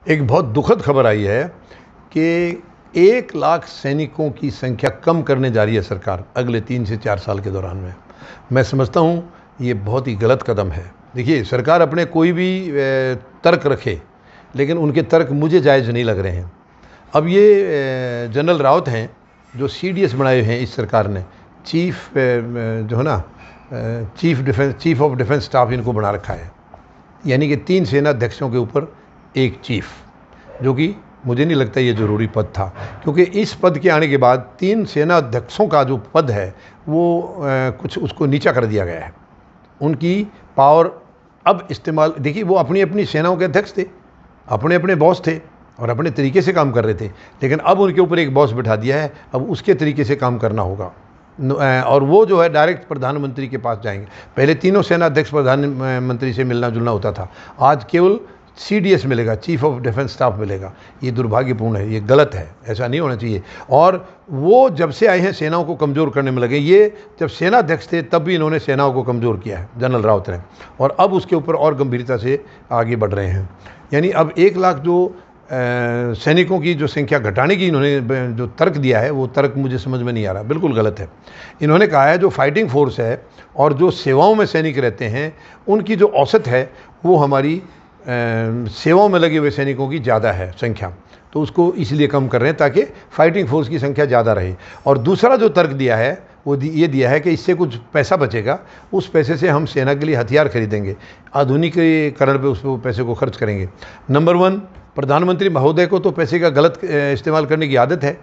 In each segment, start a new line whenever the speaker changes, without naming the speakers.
एक बहुत दुखद खबर आई है कि 1 लाख सैनिकों की संख्या कम करने जा रही है सरकार अगले 3 से 4 साल के दौरान में। मैं समझता हूँ ये बहुत ही गलत कदम है। देखिए, सरकार अपने कोई भी तर्क रखे, लेकिन उनके तर्क मुझे जायज़ नहीं लग रहे हैं। अब ये जनरल रावत हैं जो CDS बनाए हैं इस सरकार ने, चीफ जो है ना चीफ ऑफ डिफेंस स्टाफ इनको बना रखा है, यानी कि 3 सेना अध्यक्षों के ऊपर एक चीफ, जो कि मुझे नहीं लगता ये ज़रूरी पद था, क्योंकि इस पद के आने के बाद 3 सेना अध्यक्षों का जो पद है वो कुछ उसको नीचा कर दिया गया है। उनकी पावर अब इस्तेमाल, देखिए, वो अपनी अपनी सेनाओं के अध्यक्ष थे, अपने अपने बॉस थे और अपने तरीके से काम कर रहे थे, लेकिन अब उनके ऊपर एक बॉस बिठा दिया है। अब उसके तरीके से काम करना होगा और वो जो है डायरेक्ट प्रधानमंत्री के पास जाएंगे। पहले तीनों सेना अध्यक्ष प्रधानमंत्री से मिलना जुलना होता था, आज केवल CDS मिलेगा, चीफ ऑफ डिफेंस स्टाफ मिलेगा। ये दुर्भाग्यपूर्ण है, ये गलत है, ऐसा नहीं होना चाहिए। और वो जब से आए हैं सेनाओं को कमज़ोर करने में लगे। ये जब सेना अध्यक्ष थे तब भी इन्होंने सेनाओं को कमज़ोर किया है जनरल रावत ने, और अब उसके ऊपर और गंभीरता से आगे बढ़ रहे हैं। यानी अब 1 लाख जो सैनिकों की जो संख्या घटाने की इन्होंने जो तर्क दिया है, वो तर्क मुझे समझ में नहीं आ रहा, बिल्कुल गलत है। इन्होंने कहा है जो फाइटिंग फोर्स है और जो सेवाओं में सैनिक रहते हैं, उनकी जो औसत है वो हमारी सेवाओं में लगे हुए सैनिकों की ज़्यादा है संख्या, तो उसको इसलिए कम कर रहे हैं ताकि फाइटिंग फोर्स की संख्या ज़्यादा रहे। और दूसरा जो तर्क दिया है वो ये दिया है कि इससे कुछ पैसा बचेगा, उस पैसे से हम सेना के लिए हथियार खरीदेंगे, आधुनिकीकरण पे उस पैसे को खर्च करेंगे। नंबर 1, प्रधानमंत्री महोदय को तो पैसे का गलत इस्तेमाल करने की आदत है।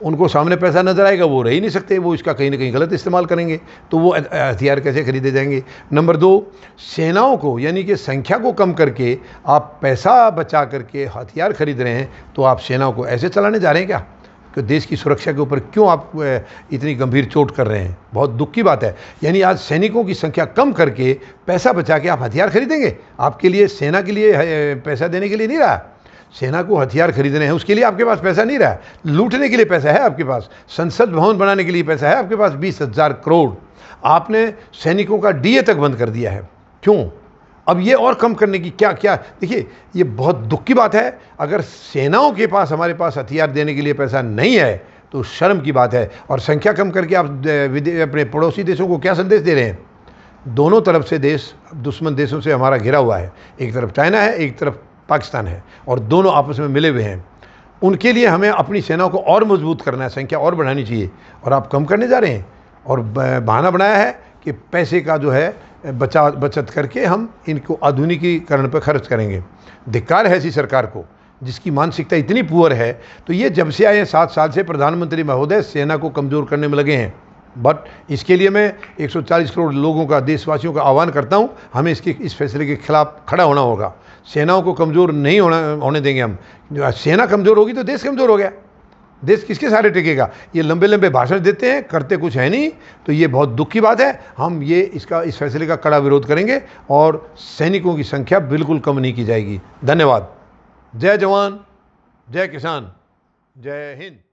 उनको सामने पैसा नज़र आएगा, वो रह ही नहीं सकते, वो इसका कहीं ना कहीं गलत इस्तेमाल करेंगे, तो वो हथियार कैसे खरीदे जाएंगे। नंबर 2, सेनाओं को यानी कि संख्या को कम करके आप पैसा बचा करके हथियार खरीद रहे हैं, तो आप सेनाओं को ऐसे चलाने जा रहे हैं क्या कि देश की सुरक्षा के ऊपर क्यों आप इतनी गंभीर चोट कर रहे हैं। बहुत दुख की बात है। यानी आज सैनिकों की संख्या कम करके पैसा बचा के आप हथियार खरीदेंगे। आपके लिए सेना के लिए पैसा देने के लिए नहीं रहा, सेना को हथियार खरीदने हैं उसके लिए आपके पास पैसा नहीं रहा। लूटने के लिए पैसा है आपके पास, संसद भवन बनाने के लिए पैसा है आपके पास 20,000 करोड़। आपने सैनिकों का DA तक बंद कर दिया है, क्यों? अब ये और कम करने की क्या क्या, देखिए, ये बहुत दुख की बात है। अगर सेनाओं के पास हमारे पास हथियार देने के लिए पैसा नहीं है तो शर्म की बात है। और संख्या कम करके आप अपने पड़ोसी देशों को क्या संदेश दे रहे हैं? दोनों तरफ से देश, दुश्मन देशों से हमारा घिरा हुआ है, एक तरफ चाइना है, एक तरफ पाकिस्तान है, और दोनों आपस में मिले हुए हैं। उनके लिए हमें अपनी सेनाओं को और मजबूत करना है, संख्या और बढ़ानी चाहिए, और आप कम करने जा रहे हैं। और बहाना बनाया है कि पैसे का जो है बचत करके हम इनको आधुनिकीकरण पर खर्च करेंगे। धिक्कार है ऐसी सरकार को जिसकी मानसिकता इतनी पुअर है। तो ये जब से आए 7 साल से प्रधानमंत्री महोदय सेना को कमज़ोर करने में लगे हैं। बट इसके लिए मैं 140 करोड़ लोगों का, देशवासियों का आह्वान करता हूं, हमें इस फैसले के खिलाफ खड़ा होना होगा। सेनाओं को कमज़ोर नहीं होने देंगे हम। सेना कमज़ोर होगी तो देश कमज़ोर हो गया, देश किसके सहारे टिकेगा? ये लंबे लंबे भाषण देते हैं, करते कुछ है नहीं, तो ये बहुत दुख की बात है। हम इस फैसले का कड़ा विरोध करेंगे और सैनिकों की संख्या बिल्कुल कम नहीं की जाएगी। धन्यवाद। जय जवान, जय किसान, जय हिंद।